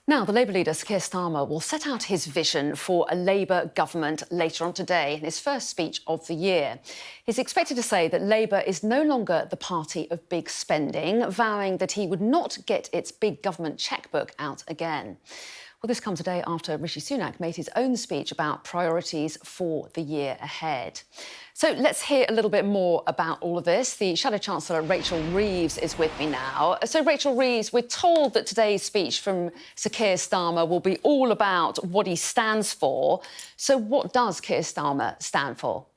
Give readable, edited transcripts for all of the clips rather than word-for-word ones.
Now, the Labour leader, Sir Keir Starmer, will set out his vision for a Labour government later on today in his first speech of the year. He's expected to say that Labour is no longer the party of big spending, vowing that he would not get its big government chequebook out again. Well, this comes a day after Rishi Sunak made his own speech about priorities for the year ahead. So let's hear a little bit more about all of this. The Shadow Chancellor Rachel Reeves is with me now. So, Rachel Reeves, we're told that today's speech from Sir Keir Starmer will be all about what he stands for. So what does Keir Starmer stand for?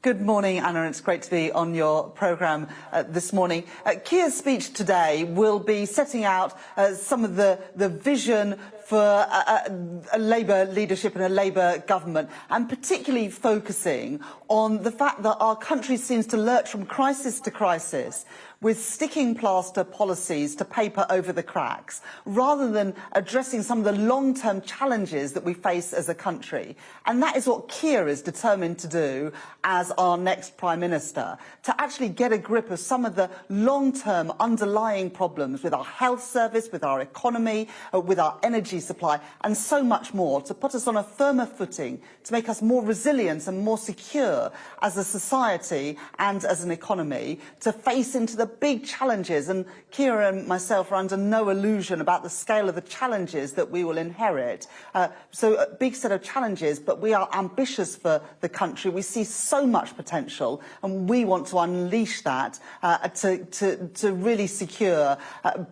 Good morning, Anna. It's great to be on your programme this morning. Keir's speech today will be setting out some of the vision for a Labour leadership and a Labour government, and particularly focusing on the fact that our country seems to lurch from crisis to crisis with sticking plaster policies to paper over the cracks, rather than addressing some of the long-term challenges that we face as a country. And that is what Keir is determined to do as our next Prime Minister, to actually get a grip of some of the long-term underlying problems with our health service, with our economy, with our energy supply, and so much more, to put us on a firmer footing, to make us more resilient and more secure as a society and as an economy, to face into the big challenges. And Keir and myself are under no illusion about the scale of the challenges that we will inherit. So a big set of challenges, but we are ambitious for the country. We see so much potential, and we want to unleash that to really secure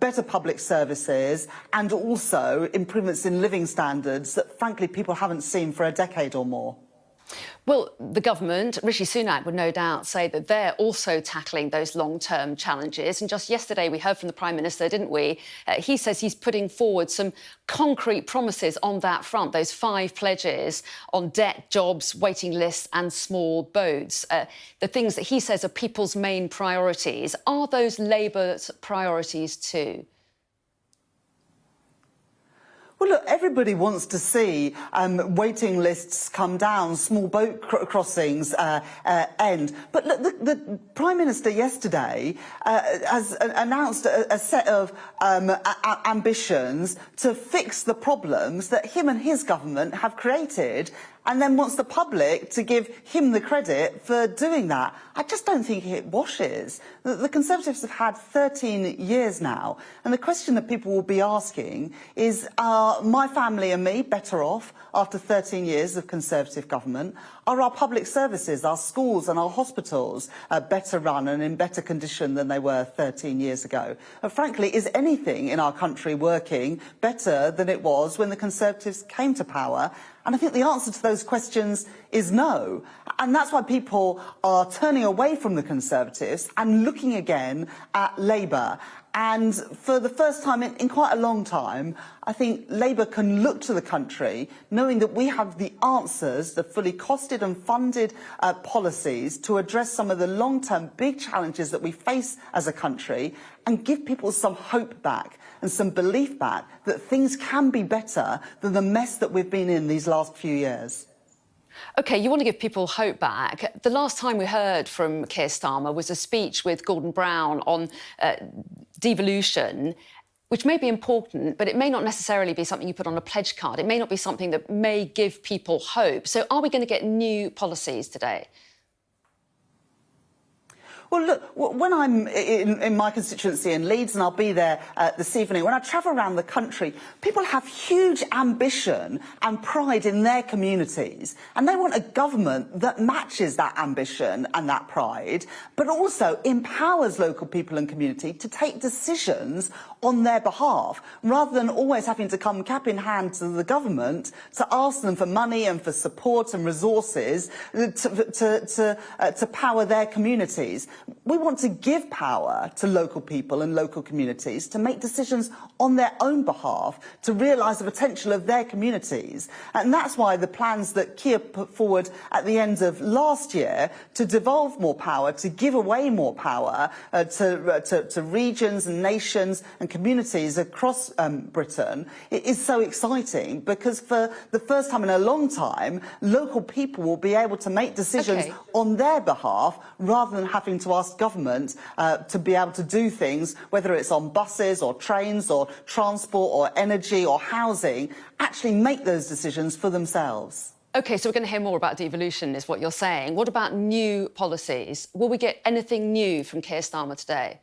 better public services and also improvements in living standards that, frankly, people haven't seen for a decade or more. Well, the government, Rishi Sunak, would no doubt say that they're also tackling those long-term challenges. And just yesterday we heard from the Prime Minister, didn't we? He says he's putting forward some concrete promises on that front, those 5 pledges on debt, jobs, waiting lists and small boats. The things that he says are people's main priorities. Are those Labour's priorities too? Well, look, everybody wants to see waiting lists come down, small boat crossings end. But look, the Prime Minister yesterday has announced a set of ambitions to fix the problems that him and his government have created, and then wants the public to give him the credit for doing that. I just don't think it washes. The Conservatives have had 13 years now, and the question that people will be asking is, are my family and me better off after 13 years of Conservative government? Are our public services, our schools and our hospitals better run and in better condition than they were 13 years ago? And frankly, is anything in our country working better than it was when the Conservatives came to power? And I think the answer to those questions is no. And that's why people are turning away from the Conservatives and looking again at Labour. And for the first time in quite a long time, I think Labour can look to the country knowing that we have the answers, the fully costed and funded policies to address some of the long-term big challenges that we face as a country, and give people some hope back and some belief back that things can be better than the mess that we've been in these last few years. OK, you want to give people hope back. The last time we heard from Keir Starmer was a speech with Gordon Brown on devolution, which may be important, but it may not necessarily be something you put on a pledge card. It may not be something that may give people hope. So are we going to get new policies today? Well, look, when I'm in my constituency in Leeds, and I'll be there this evening, when I travel around the country, people have huge ambition and pride in their communities, and they want a government that matches that ambition and that pride, but also empowers local people and community to take decisions on their behalf, rather than always having to come cap in hand to the government to ask them for money and for support and resources to power their communities. We want to give power to local people and local communities to make decisions on their own behalf, to realise the potential of their communities. And that's why the plans that Keir put forward at the end of last year to devolve more power, to give away more power to regions and nations and communities across Britain, it is so exciting, because for the first time in a long time, local people will be able to make decisions on their behalf rather than having to to ask government to be able to do things, whether it's on buses or trains or transport or energy or housing, actually make those decisions for themselves. OK, so we're going to hear more about devolution, is what you're saying. What about new policies? Will we get anything new from Keir Starmer today?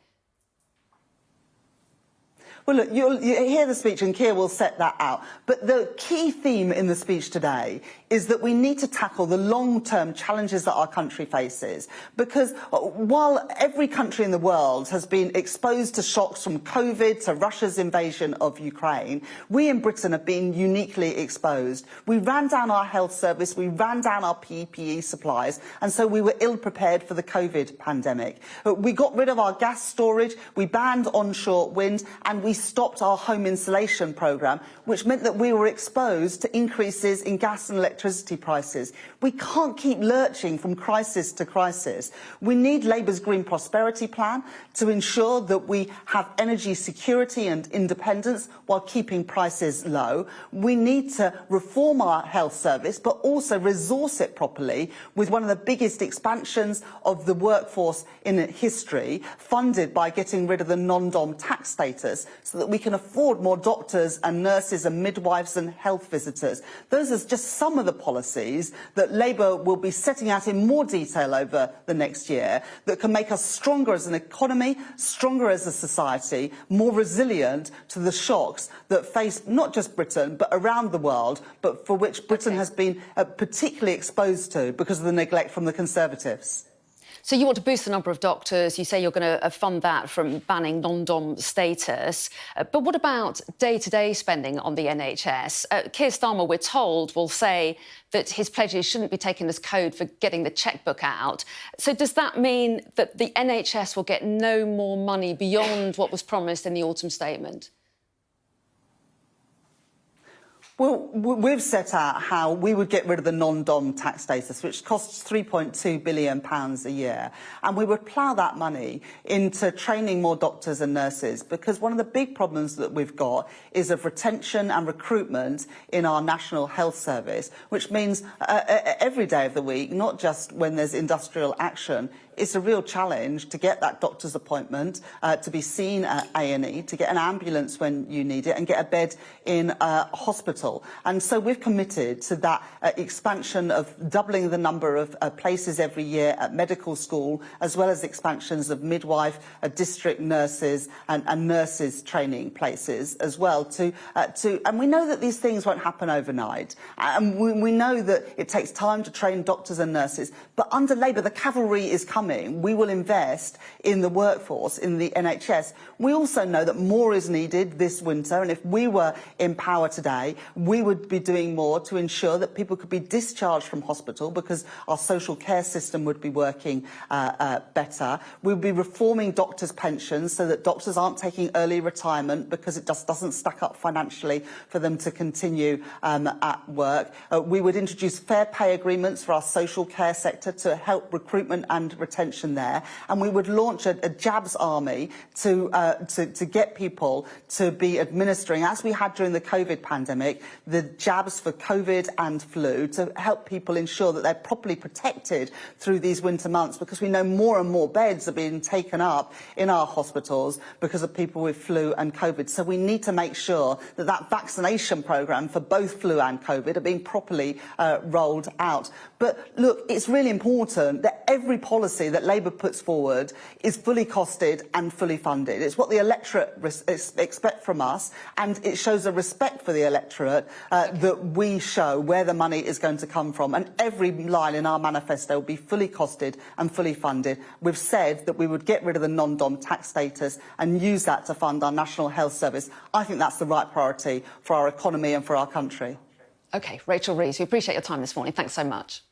Well, look, you hear the speech and Keir will set that out. But the key theme in the speech today is that we need to tackle the long-term challenges that our country faces. Because while every country in the world has been exposed to shocks from COVID to Russia's invasion of Ukraine, we in Britain have been uniquely exposed. We ran down our health service, we ran down our PPE supplies, and so we were ill-prepared for the COVID pandemic. We got rid of our gas storage, we banned onshore wind, and we stopped our home insulation programme, which meant that we were exposed to increases in gas and electricity prices. We can't keep lurching from crisis to crisis. We need Labour's Green Prosperity Plan to ensure that we have energy security and independence while keeping prices low. We need to reform our health service, but also resource it properly with one of the biggest expansions of the workforce in history, funded by getting rid of the non-dom tax status, so that we can afford more doctors and nurses and midwives and health visitors. Those are just some of the policies that Labour will be setting out in more detail over the next year that can make us stronger as an economy, stronger as a society, more resilient to the shocks that face not just Britain but around the world, but for which Britain has been particularly exposed to because of the neglect from the Conservatives. So you want to boost the number of doctors. You say you're going to fund that from banning non-dom status. But what about day-to-day spending on the NHS? Keir Starmer, we're told, will say that his pledges shouldn't be taken as code for getting the chequebook out. So does that mean that the NHS will get no more money beyond what was promised in the autumn statement? Well, we've set out how we would get rid of the non-dom tax status, which costs £3.2 billion a year. And we would plough that money into training more doctors and nurses, because one of the big problems that we've got is of retention and recruitment in our National Health Service, which means every day of the week, not just when there's industrial action. It's a real challenge to get that doctor's appointment, to be seen at A&E, to get an ambulance when you need it and get a bed in a hospital. And so we've committed to that expansion of doubling the number of places every year at medical school, as well as expansions of midwife, district nurses and nurses training places as well. And we know that these things won't happen overnight. And we know that it takes time to train doctors and nurses. But under Labour, the cavalry is coming. We will invest in the workforce, in the NHS. We also know that more is needed this winter, and if we were in power today, we would be doing more to ensure that people could be discharged from hospital, because our social care system would be working better. We would be reforming doctors' pensions so that doctors aren't taking early retirement because it just doesn't stack up financially for them to continue at work. We would introduce fair pay agreements for our social care sector to help recruitment and retention there, and we would launch a jabs army to get people to be administering, as we had during the COVID pandemic, the jabs for COVID and flu, to help people ensure that they're properly protected through these winter months, because we know more and more beds are being taken up in our hospitals because of people with flu and COVID. So we need to make sure that that vaccination programme for both flu and COVID are being properly rolled out. But look, it's really important that every policy that Labour puts forward is fully costed and fully funded. It's what the electorate expect from us, and it shows a respect for the electorate that we show where the money is going to come from. And every line in our manifesto will be fully costed and fully funded. We've said that we would get rid of the non-dom tax status and use that to fund our National Health Service. I think that's the right priority for our economy and for our country. OK, Rachel Reeves, we appreciate your time this morning. Thanks so much.